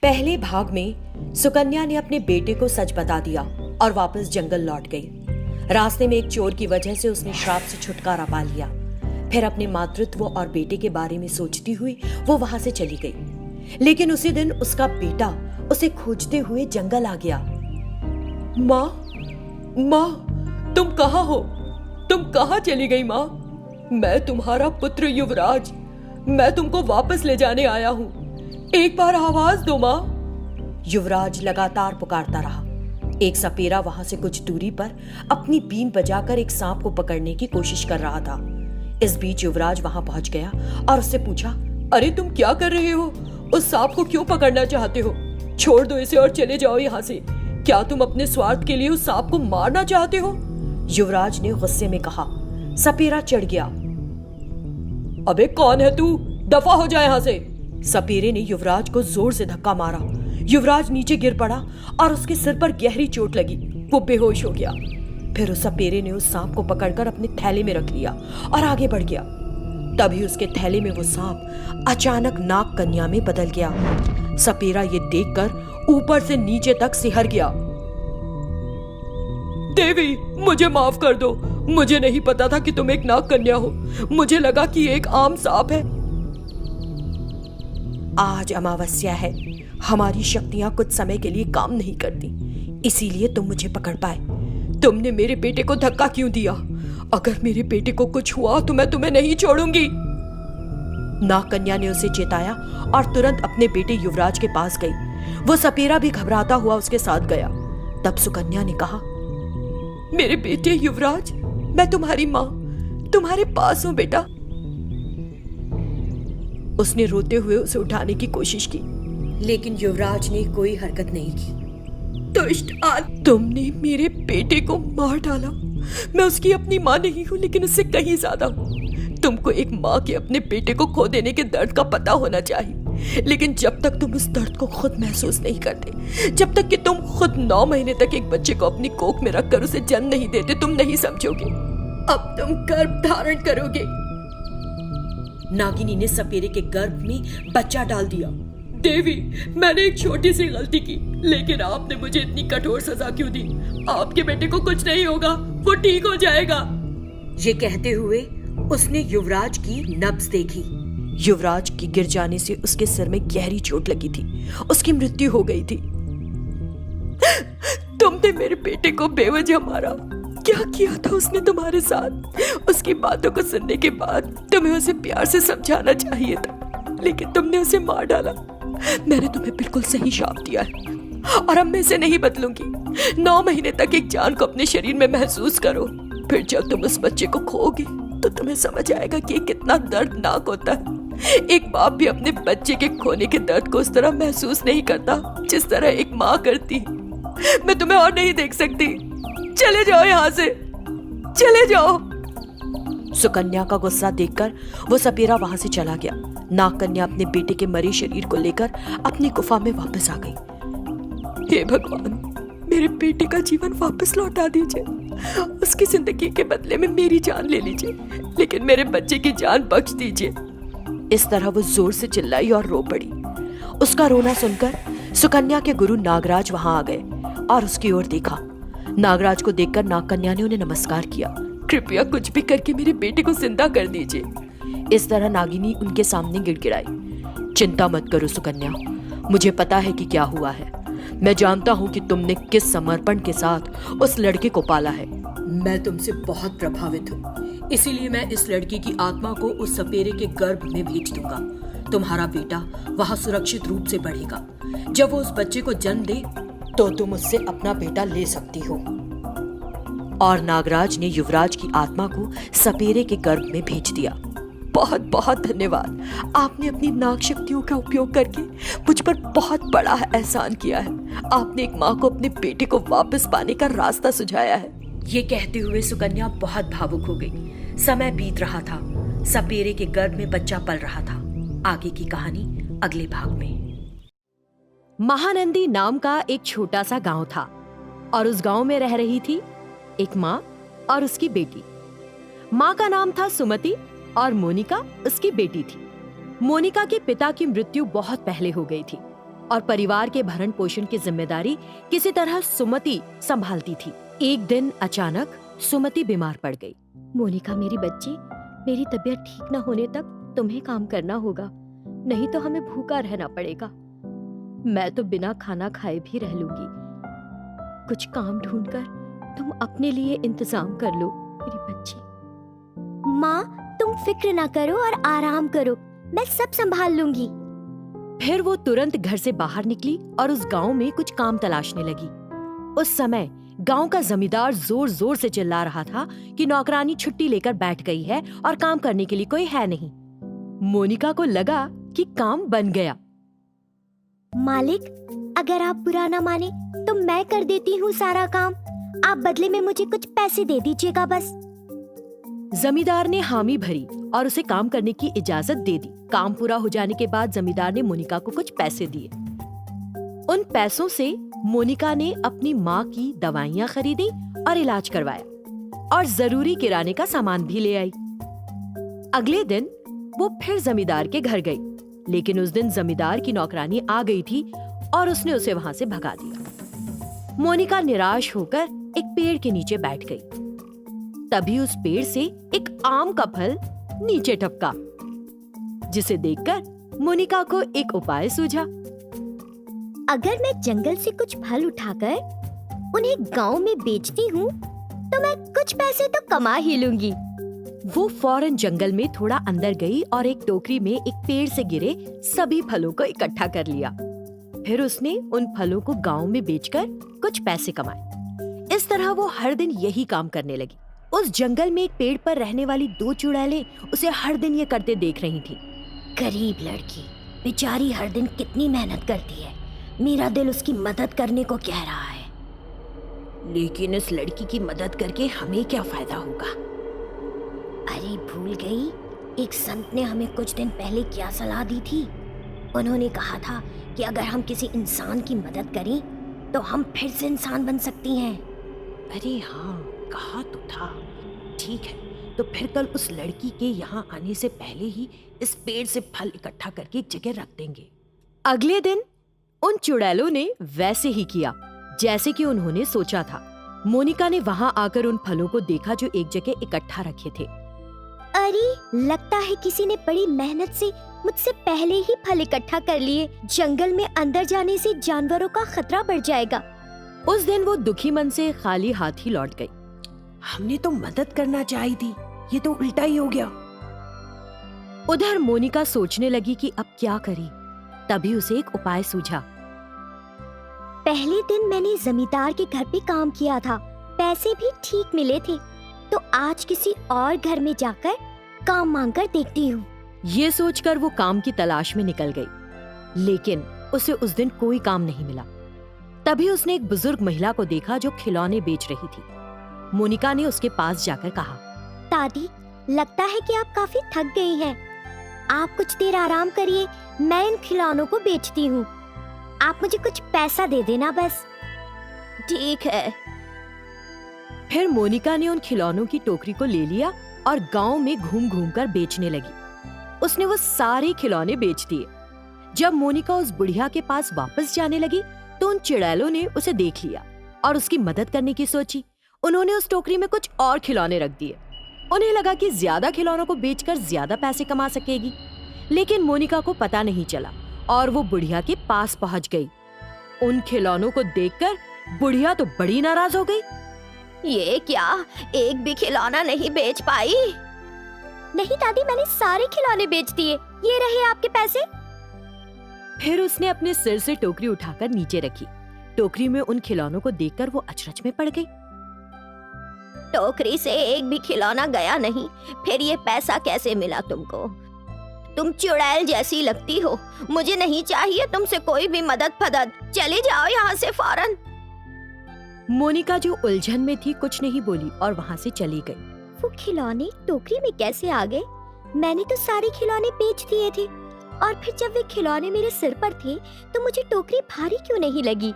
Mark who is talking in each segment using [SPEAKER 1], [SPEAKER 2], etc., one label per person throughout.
[SPEAKER 1] पहले भाग में सुकन्या ने अपने बेटे को सच बता दिया और वापस जंगल लौट गई। रास्ते में एक चोर की वजह से उसने श्राप से छुटकारा पा लिया। फिर अपने मातृत्व और बेटे के बारे में सोचती हुई वो वहां से चली गई। लेकिन उसी दिन उसका बेटा उसे खोजते हुए जंगल आ गया।
[SPEAKER 2] माँ, तुम कहाँ हो? तुम कहाँ चली गई माँ? मैं तुम्हारा पुत्र युवराज, मैं तुमको वापस ले जाने आया हूँ। एक बार आवाज दो माँ।
[SPEAKER 1] युवराज लगातार पुकारता रहा। एक सपेरा वहां से कुछ दूरी पर अपनी बीन बजाकर एक सांप को पकड़ने की कोशिश कर रहा था। इस बीच युवराज वहां पहुंच गया और उससे पूछा,
[SPEAKER 2] अरे तुम क्या कर रहे हो? उस सांप को क्यों पकड़ना चाहते हो? छोड़ दो इसे और चले जाओ यहाँ से। क्या तुम अपने स्वार्थ के लिए उस सांप को मारना चाहते हो?
[SPEAKER 1] युवराज ने गुस्से में कहा। सपेरा चिढ़ गया।
[SPEAKER 2] अबे कौन है तू? दफा हो जाए यहाँ से।
[SPEAKER 1] सपेरे ने युवराज को जोर से धक्का मारा। युवराज नीचे गिर पड़ा और उसके सिर पर गहरी चोट लगी। वो बेहोश हो गया। फिर उस सपेरे ने उस सांप को पकड़कर अपने थैले में रख लिया और आगे बढ़ गया। तभी उसके थैले में वो सांप अचानक नाग कन्या में बदल गया। सपेरा ये देखकर ऊपर से नीचे तक सिहर गया।
[SPEAKER 2] देवी, मुझे माफ कर दो। मुझे नहीं पता था कि तुम एक नाग कन्या हो। मुझे लगा कि एक आम सांप है।
[SPEAKER 1] आज अमावस्या है। हमारी शक्तियां कुछ समय के लिए काम नहीं करती, इसीलिए तुम मुझे पकड़ पाए।
[SPEAKER 2] तुमने मेरे बेटे को धक्का क्यों दिया? अगर मेरे बेटे को कुछ हुआ तो मैं तुम्हें नहीं छोड़ूंगी।
[SPEAKER 1] नाग कन्या ने उसे चेताया और तुरंत अपने बेटे युवराज के पास गई। वो सपेरा भी घबराता हुआ उसके साथ गया। तब सुकन्या ने कहा,
[SPEAKER 2] मेरे बेटे युवराज, मैं तुम्हारी माँ तुम्हारे पास हूँ बेटा।
[SPEAKER 1] उसने रोते हुए उसे उठाने की कोशिश की, लेकिन युवराज ने कोई हरकत नहीं की।
[SPEAKER 2] दुष्ट आत्मा, तुमने मेरे बेटे को मार डाला। मैं उसकी अपनी माँ नहीं हूँ, लेकिन उससे कहीं ज्यादा हूँ। तुमको एक माँ के अपने बेटे को खो देने के दर्द का पता होना चाहिए, लेकिन जब तक तुम उस दर्द को खुद महसूस नहीं करते, जब तक कि तुम खुद 9 महीने तक एक बच्चे को अपनी कोख में रखकर उसे जन्म नहीं देते, तुम नहीं समझोगे। अब तुम गर्भ धारण करोगे।
[SPEAKER 1] नागिनी ने सपेरे के गर्भ में बच्चा डाल दिया।
[SPEAKER 2] देवी, मैंने एक छोटी सी गलती की, लेकिन आपने मुझे इतनी कठोर सजा क्यों दी? आपके बेटे को कुछ नहीं होगा, वो ठीक हो जाएगा।
[SPEAKER 1] ये कहते हुए उसने युवराज की नब्ज देखी। युवराज की गिर जाने से उसके सिर में गहरी चोट लगी थी। उसकी मृत्यु हो गई थी।
[SPEAKER 2] तुमने मेरे बेटे को बेवजह मारा। क्या किया था उसने तुम्हारे साथ? उसकी बातों को सुनने के बाद तुम्हें उसे प्यार से समझाना चाहिए था, लेकिन तुमने उसे मार डाला। मैंने तुम्हें बिल्कुल सही श्राप दिया है और अब मैं इसे नहीं बदलूंगी। 9 महीने तक एक जान को अपने शरीर में महसूस करो। फिर जब तुम उस बच्चे को खोओगे तो तुम्हें समझ आएगा कि कितना दर्दनाक होता है। एक बाप भी अपने बच्चे के खोने के दर्द को उस तरह महसूस नहीं करता जिस तरह एक माँ करती है। मैं तुम्हें और नहीं देख सकती। चले जाओ यहाँ से, चले जाओ।
[SPEAKER 1] सुकन्या का गुस्सा देखकर वो सपेरा वहां से चला गया। नाग कन्या अपने बेटे के मरे शरीर को लेकर अपनी गुफा में वापस आ गई।
[SPEAKER 2] हे भगवान, मेरे बेटे का जीवन वापस लौटा दीजिए। उसकी जिंदगी के बदले में मेरी जान ले लीजिए, लेकिन मेरे बच्चे की जान बख्श दीजिए।
[SPEAKER 1] इस तरह वो जोर से चिल्लाई और रो पड़ी। उसका रोना सुनकर सुकन्या के गुरु नागराज वहां आ गए और उसकी ओर देखा। नागराज को देखकर नाग कन्या ने उन्हें नमस्कार किया।
[SPEAKER 2] कृपया कुछ भी करके मेरे बेटे को जिंदा कर दीजिए।
[SPEAKER 1] इस तरह नागिनी उनके सामने गिड़गिड़ाई। चिंता मत करो सुकन्या, मुझे पता है कि क्या हुआ है। मैं जानता हूँ कि तुमने किस समर्पण के साथ उस लड़के को पाला है। मैं तुमसे बहुत प्रभावित हूँ, इसीलिए मैं इस लड़की की आत्मा को उस सपेरे के गर्भ में भेज दूंगा। तुम्हारा बेटा वहाँ सुरक्षित रूप से बढ़ेगा। जब वो उस बच्चे को जन्म दे तो तुम उससे अपना बेटा ले सकती हो। और नागराज ने युवराज की आत्मा को सपेरे के गर्भ में भेज दिया।
[SPEAKER 2] बहुत बहुत धन्यवाद। आपने अपनी नाग शक्तियों का उपयोग करके मुझ पर बहुत बड़ा एहसान किया है। आपने एक माँ को अपने बेटे को वापस पाने का रास्ता सुझाया है।
[SPEAKER 1] ये कहते हुए सुकन्या बहुत भावुक हो गई। समय बीत रहा था। सपेरे के गर्भ में बच्चा पल रहा था। आगे की कहानी अगले भाग में। महानंदी नाम का एक छोटा सा गांव था और उस गांव में रह रही थी एक माँ और उसकी बेटी। माँ का नाम था सुमति और मोनिका उसकी बेटी थी। मोनिका के पिता की मृत्यु बहुत पहले हो गई थी। और परिवार के भरण पोषण की जिम्मेदारी किसी तरह सुमति संभालती थी। एक दिन अचानक सुमति बीमार पड़ गई।
[SPEAKER 2] मोनिका मेरी बच्ची, मेरी तबीयत ठीक न होने तक तुम्हें काम करना होगा, नहीं तो हमें भूखा रहना पड़ेगा। मैं तो बिना खाना खाए भी रह लूंगी। कुछ काम ढूंढकर तुम अपने लिए इंतजाम कर लो मेरी बच्ची।
[SPEAKER 3] माँ, तुम फिक्र ना करो और आराम करो, मैं सब संभाल लूंगी।
[SPEAKER 1] फिर वो तुरंत घर से बाहर निकली और उस गांव में कुछ काम तलाशने लगी। उस समय गांव का जमींदार जोर जोर से चिल्ला रहा था कि नौकरानी छुट्टी लेकर बैठ गई है और काम करने के लिए कोई है नहीं। मोनिका को लगा कि काम बन गया।
[SPEAKER 3] मालिक, अगर आप बुरा ना माने तो मैं कर देती हूँ सारा काम। आप बदले में मुझे कुछ पैसे दे दीजिएगा बस।
[SPEAKER 1] जमींदार ने हामी भरी और उसे काम करने की इजाजत दे दी। काम पूरा हो जाने के बाद जमींदार ने मोनिका को कुछ पैसे दिए। उन पैसों से मोनिका ने अपनी माँ की दवाइयाँ खरीदी और इलाज करवाया और जरूरी किराने का सामान भी ले आई। अगले दिन वो फिर जमींदार के घर गई, लेकिन उस दिन जमींदार की नौकरानी आ गई थी और उसने उसे वहां से भगा दिया। मोनिका निराश होकर एक पेड़ के नीचे बैठ गई। तभी उस पेड़ से एक आम का फल नीचे टपका, जिसे देखकर मोनिका को एक उपाय सूझा।
[SPEAKER 3] अगर मैं जंगल से कुछ फल उठाकर उन्हें गांव में बेचती हूँ तो मैं कुछ पैसे तो कमा ही लूंगी।
[SPEAKER 1] वो फौरन जंगल में थोड़ा अंदर गई और एक टोकरी में एक पेड़ से गिरे सभी फलों को इकट्ठा कर लिया। फिर उसने उन फलों को गांव में बेचकर कुछ पैसे कमाए। इस तरह वो हर दिन यही काम करने लगी। उस जंगल में एक पेड़ पर रहने वाली 2 चुड़ैलें उसे हर दिन ये करते देख रही थी।
[SPEAKER 3] गरीब लड़की बेचारी हर दिन कितनी मेहनत करती है, मेरा दिल उसकी मदद करने को कह रहा है।
[SPEAKER 1] लेकिन इस लड़की की मदद करके हमें क्या फायदा होगा?
[SPEAKER 3] अरे भूल गई, एक संत ने हमें कुछ दिन पहले क्या सलाह दी थी। उन्होंने कहा था कि अगर हम किसी इंसान की मदद करें तो हम फिर से इंसान बन सकती हैं।
[SPEAKER 1] अरे हाँ, कहा तो था। ठीक है, तो फिर कल उस लड़की के यहाँ आने से पहले ही इस पेड़ से फल इकट्ठा करके एक जगह रख देंगे। अगले दिन उन चुड़ैलों ने वैसे ही किया जैसे कि उन्होंने सोचा था। मोनिका ने वहाँ आकर उन फलों को देखा जो एक जगह इकट्ठा रखे थे।
[SPEAKER 3] अरे, लगता है किसी ने बड़ी मेहनत से मुझसे पहले ही फल इकट्ठा कर लिए। जंगल में अंदर जाने से जानवरों का खतरा बढ़ जाएगा।
[SPEAKER 1] उस दिन वो दुखी मन से खाली हाथ ही लौट गई। हमने तो मदद करना चाहिए थी, ये तो उल्टा ही हो गया। उधर मोनिका सोचने लगी कि अब क्या करे। तभी उसे एक उपाय सूझा।
[SPEAKER 3] पहले दिन मैंने जमींदार के घर पे काम किया था, पैसे भी ठीक मिले थे, तो आज किसी और घर में जाकर काम मांगकर देखती हूँ।
[SPEAKER 1] ये सोचकर वो काम की तलाश में निकल गई, लेकिन उसे उस दिन कोई काम नहीं मिला। तभी उसने एक बुजुर्ग महिला को देखा जो खिलौने बेच रही थी। मोनिका ने उसके पास जाकर कहा,
[SPEAKER 3] दादी, लगता है कि आप काफी थक गई हैं। आप कुछ देर आराम करिए, मैं इन खिलौनों को बेचती हूँ। आप मुझे कुछ पैसा दे देना बस।
[SPEAKER 2] ठीक है।
[SPEAKER 1] फिर मोनिका ने उन खिलौनों की टोकरी को ले लिया और गांव में घूम घूम कर बेचने लगी। उसने वो सारे खिलौने बेच दिए। जब मोनिका उस बुढ़िया के पास वापस जाने लगी तो उन चुड़ैलों ने उसे देख लिया और उसकी मदद करने की सोची। उन्होंने उस टोकरी में कुछ और खिलौने रख दिए। उन्हें लगा कि ज्यादा खिलौनों को बेचकर ज्यादा पैसे कमा सकेगी, लेकिन मोनिका को पता नहीं चला और वो बुढ़िया के पास पहुंच गई। उन खिलौनों को देखकर बुढ़िया तो बड़ी नाराज हो गई।
[SPEAKER 2] ये क्या, एक भी खिलौना नहीं बेच पाई?
[SPEAKER 3] नहीं दादी, मैंने सारे खिलौने बेच दिए, ये रहे आपके पैसे।
[SPEAKER 1] फिर उसने अपने सिर से टोकरी उठाकर नीचे रखी। टोकरी में उन खिलौनों को देखकर वो अचरज में पड़ गई।
[SPEAKER 2] टोकरी से एक भी खिलौना गया नहीं, फिर ये पैसा कैसे मिला तुमको? तुम चुड़ैल जैसी लगती हो, मुझे नहीं चाहिए तुमसे कोई भी मदद फदद। चली जाओ यहाँ से फौरन।
[SPEAKER 1] मोनिका जो उलझन में थी कुछ नहीं बोली और वहाँ से चली गई।
[SPEAKER 3] वो खिलौने टोकरी में कैसे आ गए? मैंने तो सारे खिलौने बेच दिए थे, और फिर जब वे खिलौने मेरे सिर पर थे तो मुझे टोकरी भारी क्यों नहीं लगी?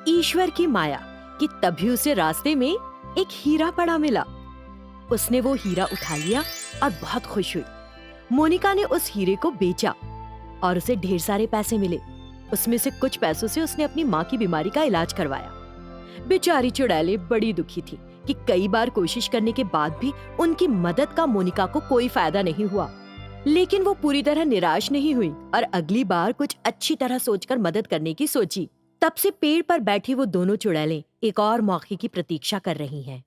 [SPEAKER 1] ईश्वर की माया कि तभी उसे रास्ते में एक हीरा पड़ा मिला। उसने वो हीरा उठा लिया और बहुत खुश हुई। मोनिका ने उस हीरे को बेचा और उसे ढेर सारे पैसे मिले। उसमें से कुछ पैसों से उसने अपनी माँ की बीमारी का इलाज करवाया। बेचारी चुड़ैलें बड़ी दुखी थी कि कई बार कोशिश करने के बाद भी उनकी मदद का मोनिका को कोई फायदा नहीं हुआ। लेकिन वो पूरी तरह निराश नहीं हुई और अगली बार कुछ अच्छी तरह सोचकर मदद करने की सोची। तब से पेड़ पर बैठी वो दोनों चुड़ैलें एक और मौके की प्रतीक्षा कर रही हैं।